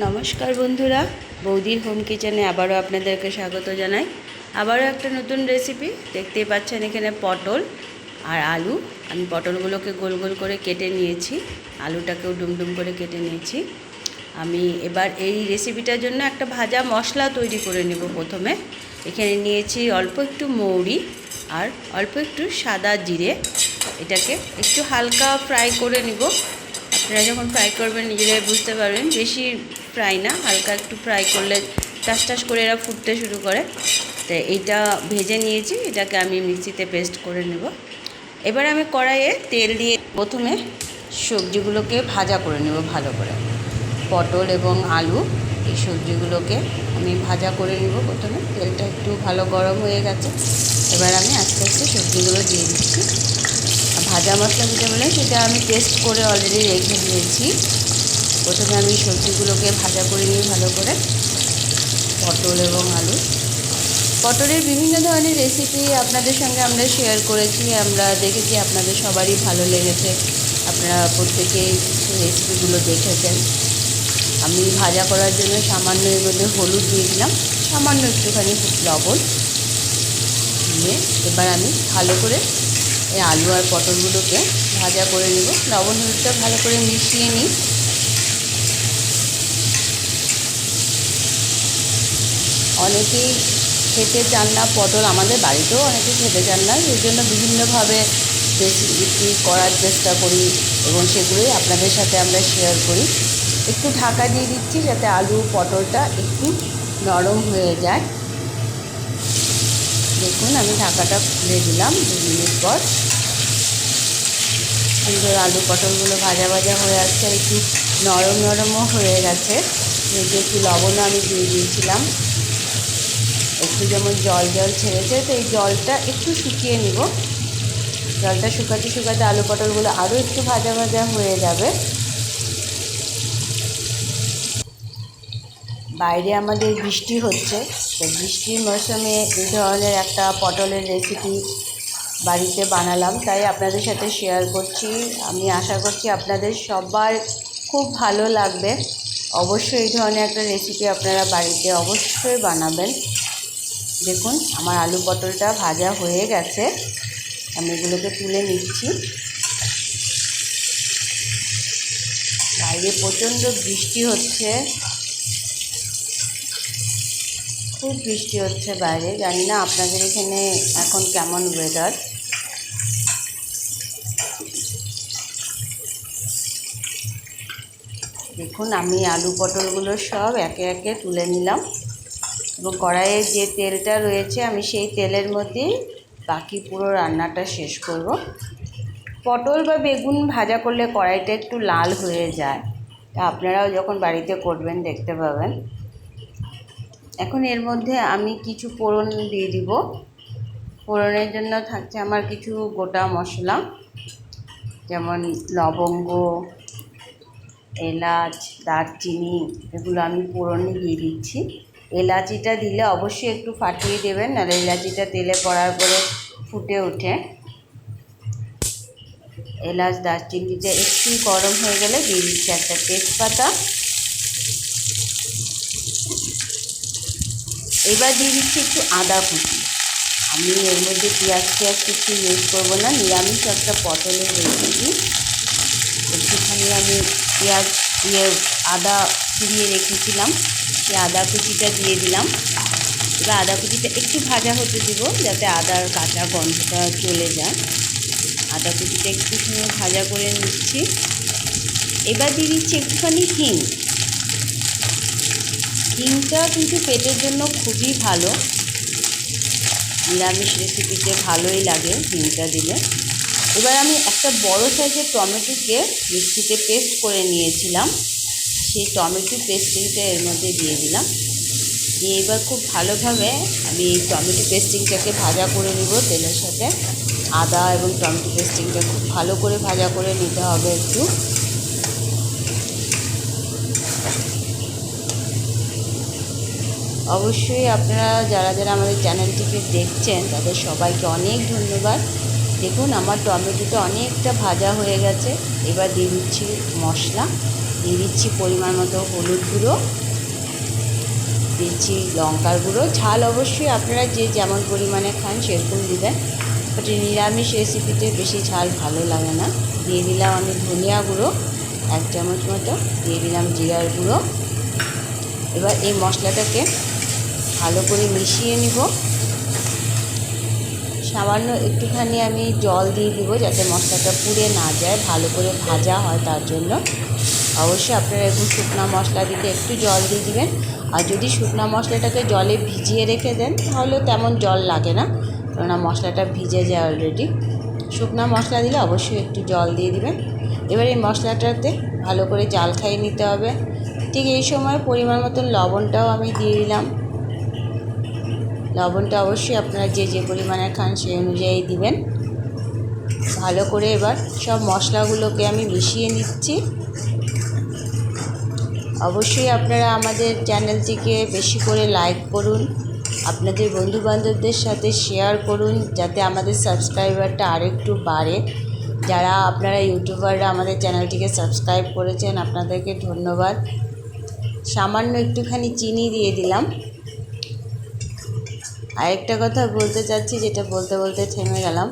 নমস্কার বন্ধুরা, বৌদির হোম কিচেনে আবারও আপনাদেরকে স্বাগত জানাই। আবারও একটা নতুন রেসিপি। দেখতেই পাচ্ছেন এখানে পটল আর আলু। আমি পটলগুলোকে গোল গোল করে কেটে নিয়েছি, আলুটাকেও ডুমডুম করে কেটে নিয়েছি। আমি এবার এই রেসিপিটার জন্য একটা ভাজা মশলা তৈরি করে নেব। প্রথমে এখানে নিয়েছি অল্প একটু মৌরি আর অল্প একটু সাদা জিরে। এটাকে একটু হালকা ফ্রাই করে নিব। আপনারা যখন ফ্রাই করবেন নিজেরাই বুঝতে পারবেন, বেশি ফ্রাই না, হালকা একটু ফ্রাই করলে টাস টাস করে এরা ফুটতে শুরু করে। তো এইটা ভেজে নিয়েছি, এটাকে আমি মিক্সিতে পেস্ট করে নেব। এবার আমি কড়াইয়ে তেল দিয়ে প্রথমে সবজিগুলোকে ভাজা করে নেব ভালো করে। পটল এবং আলু এই সবজিগুলোকে আমি ভাজা করে নেব। প্রথমে তেলটা একটু ভালো গরম হয়ে গেছে, এবার আমি আস্তে আস্তে সবজিগুলো দিয়ে দিচ্ছি। ভাজা মশলা যেটা বললাম সেটা আমি পেস্ট করে অলরেডি রেখে দিয়েছি। প্রথমে আমি সবজিগুলোকে ভাজা করে নিই ভালো করে, পটল এবং আলু। পটলের বিভিন্ন ধরনের রেসিপি আপনাদের সঙ্গে আমরা শেয়ার করেছি, আমরা দেখেছি আপনাদের সবারই ভালো লেগেছে, আপনারা প্রত্যেকেই রেসিপিগুলো দেখেছেন। আমি ভাজা করার জন্য সামান্য এর মধ্যে হলুদ দিয়ে দিলাম, সামান্য একটুখানি লবণ দিয়ে এবার আমি ভালো করে এই আলু আর পটলগুলোকে ভাজা করে নেব। লবণ হলুদটা ভালো করে মিশিয়ে নিই। অনেকেই খেতে চান না পটল, আমাদের বাড়িতেও অনেকে খেতে চান না, সেই জন্য বিভিন্নভাবে রেসিপি করার চেষ্টা করি এবং সেগুলোই আপনাদের সাথে আমরা শেয়ার করি। একটু ঢাকা দিয়ে দিচ্ছি যাতে আলু পটলটা একটু নরম হয়ে যায়। দেখুন আমি ঢাকাটা খুলে দিলাম 2 মিনিট পর। সুন্দর আলু পটলগুলো ভাজা ভাজা হয়ে আসছে, একটু নরম নরমও হয়ে গেছে। একটু লবণও আমি দিয়ে দিয়েছিলাম, একটু যেমন জল জল ছেড়েছে, তো এই জলটা একটু শুকিয়ে নিব। জলটা শুকাতে শুকাতে আলু পটলগুলো আরও একটু ভাজা ভাজা হয়ে যাবে। বাইরে আমাদের বৃষ্টি হচ্ছে, তো বৃষ্টির মৌসুমে এই ধরনের একটা পটলের রেসিপি বাড়িতে বানালাম, তাই আপনাদের সাথে শেয়ার করছি। আমি আশা করছি আপনাদের সবার খুব ভালো লাগবে। অবশ্যই এই ধরনের একটা রেসিপি আপনারা বাড়িতে অবশ্যই বানাবেন। দেখুন আমার আলু পটলটা ভাজা হয়ে গেছে, আমি এগুলোকে তুলে নিচ্ছি। বাইরে প্রচণ্ড বৃষ্টি হচ্ছে, খুব বৃষ্টি হচ্ছে বাইরে। জানি না আপনাদের এখানে এখন কেমন ওয়েদার। দেখুন আমি আলু পটলগুলো সব একে একে তুলে নিলাম এবং কড়াইয়ে যে তেলটা রয়েছে আমি সেই তেলের মধ্যেই বাকি পুরো রান্নাটা শেষ করব। পটল বা বেগুন ভাজা করলে কড়াইটা একটু লাল হয়ে যায়, তা আপনারাও যখন বাড়িতে করবেন দেখতে পাবেন। এখন এর মধ্যে আমি কিছু ফোড়ন দিয়ে দিব। ফোড়নের জন্য থাকছে আমার কিছু গোটা মশলা, যেমন লবঙ্গ, এলাচ, দারচিনি, এগুলো আমি ফোড়নে দিয়ে দিচ্ছি। এলাচিটা দিলে অবশ্যই একটু ফাটিয়ে দেবেন, নাহলে এলাচিটা তেলে পড়ার পরে ফুটে ওঠে। এলাচ দারচিনিটা একটু গরম হয়ে গেলে দিয়ে দিচ্ছি একটা তেজপাতা। এবার দিয়ে দিচ্ছি একটু আদা কুচি। আমি এর মধ্যে পেঁয়াজ কিছু ইউজ করবো না, নিরামিষ একটা পটলের রেসিপি। একটুখানি আমি পেঁয়াজ দিয়ে আদা কুড়িয়ে রেখেছিলাম, সেই আদা কুচিটা দিয়ে দিলাম। এবার আদা কুচিটা একটু ভাজা হতে দিব যাতে আদার কাঁচা গন্ধটা চলে যায়। আদা কুচিটা একটুখানি ভাজা করে নিচ্ছি। এবার দিয়ে দিচ্ছি একটুখানি হিং। হিংটা কিন্তু পেটের জন্য খুবই ভালো, নিরামিষ রেসিপিতে ভালোই লাগে হিংটা দিলে। এবার আমি একটা বড় সাইজের টমেটোকে মিক্সিতে পেস্ট করে নিয়েছিলাম, সেই টমেটো পেস্টিংটা এর মধ্যে দিয়ে দিলাম। দিয়ে এবার খুব ভালোভাবে আমি এই টমেটো পেস্টিংটাকে ভাজা করে নিব তেলের সাথে। আদা এবং টমেটো পেস্টিংটা খুব ভালো করে ভাজা করে নিতে হবে একটু। অবশ্যই আপনারা যারা যারা আমাদের চ্যানেলটিকে দেখছেন তাদের সবাইকে অনেক ধন্যবাদ। দেখুন আমার টমেটোটা অনেকটা ভাজা হয়ে গেছে। এবার দিয়ে দিচ্ছি মশলা, দিয়ে দিচ্ছি পরিমাণ মতো হলুদ গুঁড়ো, দিচ্ছি লঙ্কার গুঁড়ো। ঝাল অবশ্যই আপনারা যে যেমন পরিমাণে খান সেরকম দেবেন, বাট নিরামিষ রেসিপিতে বেশি ঝাল ভালো লাগে না। দিয়ে দিলাম আমি ধনিয়া গুঁড়ো 1 চামচ মতো, দিয়ে দিলাম জিরার গুঁড়ো। এবার এই মশলাটাকে ভালো করে মিশিয়ে নিব। সামান্য একটুখানি আমি জল দিয়ে দিব যাতে মশলাটা পুড়ে না যায়, ভালো করে ভাজা হয় তার জন্য। অবশ্যই আপনারা এরকম শুকনো মশলা দিতে একটু জল দিয়ে দিবেন। আর যদি শুকনো মশলাটাকে জলে ভিজিয়ে রেখে দেন তাহলে তেমন জল লাগে না, কেননা মশলাটা ভিজে যায় অলরেডি। শুকনো মশলা দিলে অবশ্যই একটু জল দিয়ে দিবেন। এবার এই মশলাটাতে ভালো করে জাল খাইয়ে নিতে হবে। ঠিক এই সময় পরিমাণ মতন লবণটাও আমি দিয়ে দিলাম। লবণটা অবশ্যই আপনারা যে যে পরিমাণে খান সেই অনুযায়ী দিবেন। ভালো করে এবার সব মশলাগুলোকে আমি মিশিয়ে নিচ্ছি। অবশ্যই আপনারা আমাদের চ্যানেলটিকে বেশি করে লাইক করুন, আপনাদের বন্ধুবান্ধবদের সাথে শেয়ার করুন যাতে আমাদের সাবস্ক্রাইবারটা আরেকটু বাড়ে। যারা আপনারা ইউটিউবাররা আমাদের চ্যানেলটিকে সাবস্ক্রাইব করেছেন আপনাদেরকে ধন্যবাদ। সামান্য একটুখানি চিনি দিয়ে দিলাম। আরেকটা কথা বলতে চাচ্ছি, যেটা বলতে বলতে থেমে গেলাম।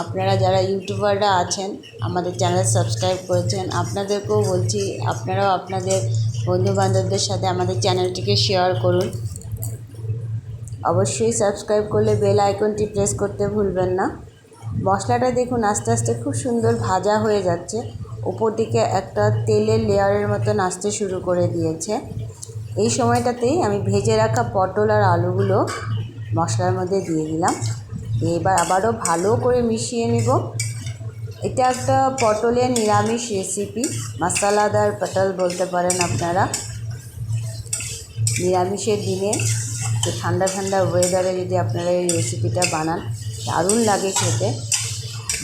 আপনারা যারা ইউটিউবাররা আছেন আমাদের চ্যানেল সাবস্ক্রাইব করেছেন আপনাদেরকেও বলছি আপনারাও আপনাদের বন্ধুবান্ধবদের সাথে আমাদের চ্যানেলটিকে শেয়ার করুন। অবশ্যই সাবস্ক্রাইব করলে বেল আইকনটি প্রেস করতে ভুলবেন না। মশলাটা দেখুন আস্তে আস্তে খুব সুন্দর ভাজা হয়ে যাচ্ছে, উপর দিকে একটা তেলের লেয়ারের মতন আসতে শুরু করে দিয়েছে। এই সময়টাতেই আমি ভেজে রাখা পটল আর আলুগুলো মশলার মধ্যে দিয়ে দিলাম। এবার আবারও ভালো করে মিশিয়ে নেব। এটা একটা পটলের নিরামিষ রেসিপি, মশলাদার পটল বলতে পারেন আপনারা। নিরামিষের দিনে তো ঠান্ডা ঠান্ডা ওয়েদারে যদি আপনারা এই রেসিপিটা বানান দারুণ লাগে খেতে।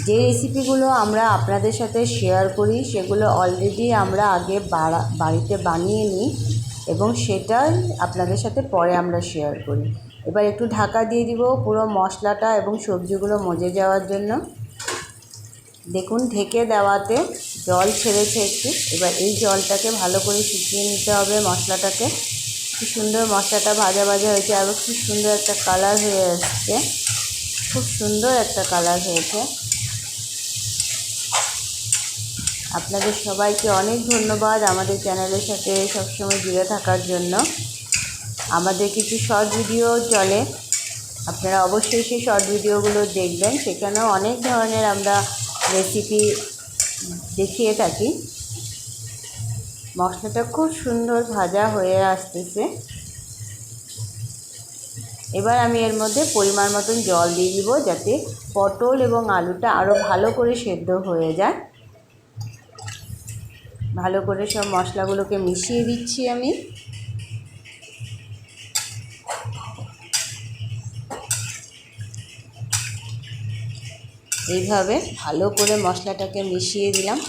যে রেসিপিগুলো আমরা আপনাদের সাথে শেয়ার করি সেগুলো অলরেডি আমরা আগে বাড়িতে বানিয়ে নিই এবং সেটাই আপনাদের সাথে পরে আমরা শেয়ার করি। এবার একটু ঢাকা দিয়ে দিব পুরো মশলাটা এবং সবজিগুলো মজে যাওয়ার জন্য। দেখুন ঢেকে দেওয়াতে জল ছেড়েছে একটু। এবার এই জলটাকে ভালো করে শুকিয়ে নিতে হবে মশলাটাকে। খুব সুন্দর মশলাটা ভাজা ভাজা হয়েছে, আরও খুব সুন্দর একটা কালার হয়ে আসছে, খুব সুন্দর একটা কালার হয়েছে। আপনাদের সবাইকে অনেক ধন্যবাদ আমাদের চ্যানেলের সাথে সবসময় জুড়ে থাকার জন্য। আমাদের কিছু শর্ট ভিডিও চলে, আপনারা অবশ্যই সেই শর্ট ভিডিওগুলো দেখবেন। সেখানেও অনেক ধরনের আমরা রেসিপি দেখিয়ে থাকি। মশলাটা খুব সুন্দর ভাজা হয়ে আসতেছে। এবার আমি এর মধ্যে পরিমাণ মতন জল দিয়ে দিব যাতে পটল এবং আলুটা আরও ভালো করে সেদ্ধ হয়ে যায়। ভালো করে সব মশলাগুলোকে মিশিয়ে দিচ্ছি আমি। এইভাবে ভালো করে মশলাটাকে মিশিয়ে দিলাম।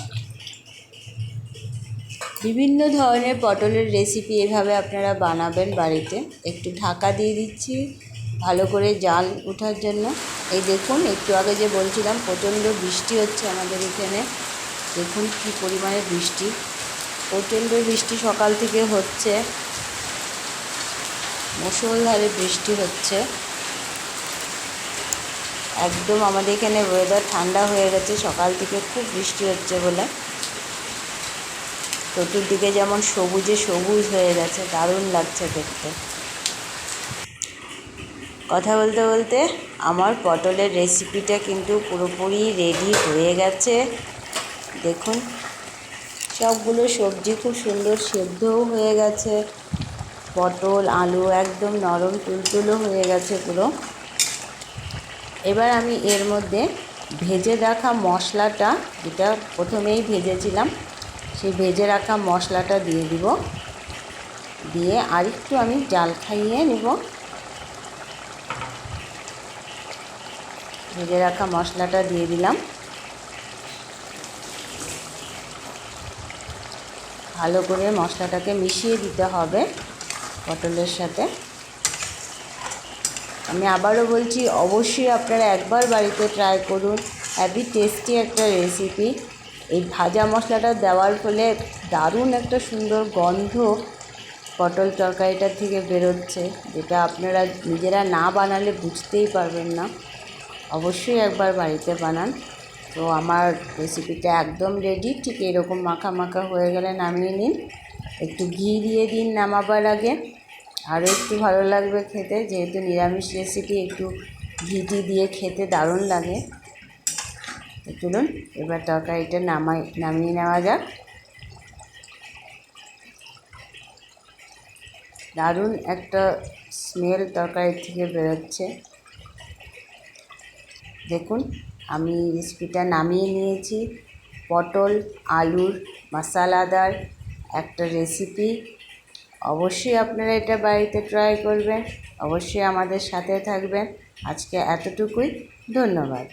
বিভিন্ন ধরনের পটলের রেসিপি এভাবে আপনারা বানাবেন বাড়িতে। একটু ঢাকা দিয়ে দিচ্ছি ভালো করে জাল ওঠার জন্য। এই দেখুন একটু আগে যে বলছিলাম প্রচণ্ড বৃষ্টি হচ্ছে আমাদের এখানে, দেখুন কী পরিমাণে বৃষ্টি, প্রচণ্ড বৃষ্টি সকাল থেকে হচ্ছে, মুষলধারে বৃষ্টি হচ্ছে। একদম আমাদের এখানে ওয়েদার ঠান্ডা হয়ে গেছে সকাল থেকে, খুব বৃষ্টি হচ্ছে বলে। চতুর্দিকে যেমন সবুজে সবুজ হয়ে গেছে, দারুণ লাগছে দেখতে। কথা বলতে বলতে আমার পটলের রেসিপিটা কিন্তু পুরোপুরি রেডি হয়ে গেছে। দেখুন সবগুলো সবজি খুব সুন্দর সেদ্ধও হয়ে গেছে, পটল আলু একদম নরম তুলতুলো হয়ে গেছে পুরো। এবার আমি এর মধ্যে ভেজে রাখা মশলাটা, যেটা প্রথমেই ভেজেছিলাম, সেই ভেজে রাখা মশলাটা দিয়ে দিব। দিয়ে আরেকটু আমি জাল খাইয়ে নেব। ভেজে রাখা মশলাটা দিয়ে দিলাম। ভালো করে মশলাটাকে মিশিয়ে দিতে হবে পটলের সাথে। আমি আবারও বলছি অবশ্যই আপনারা একবার বাড়িতে ট্রাই করুন, হেভি টেস্টি একটা রেসিপি। এই ভাজা মশলাটা দেওয়ার ফলে দারুণ একটা সুন্দর গন্ধ পটল তরকারিটার থেকে বেরোচ্ছে, যেটা আপনারা নিজেরা না বানালে বুঝতেই পারবেন না। অবশ্যই একবার বাড়িতে বানান। তো আমার রেসিপিটা একদম রেডি। ঠিক এরকম মাখা মাখা হয়ে গেলে নামিয়ে নিন। একটু ঘি দিয়ে দিন নামাবার আগে, আরও একটু ভালো লাগবে খেতে। যেহেতু নিরামিষ রেসিপি, একটু ঘিটি দিয়ে খেতে দারুণ লাগে। তো চলুন এবার তরকারিটা নামিয়ে নেওয়া যাক। দারুণ একটা স্মেল তরকারির থেকে বেরোচ্ছে। দেখুন আমি রেসিপিটা নামিয়ে নিয়েছি। পটল আলুর মশলাদার একটা রেসিপি। অবশ্যই আপনারা এটা বাড়িতে ট্রাই করবেন, অবশ্যই আমাদের সাথে থাকবেন। আজকে এতটুকুই, ধন্যবাদ।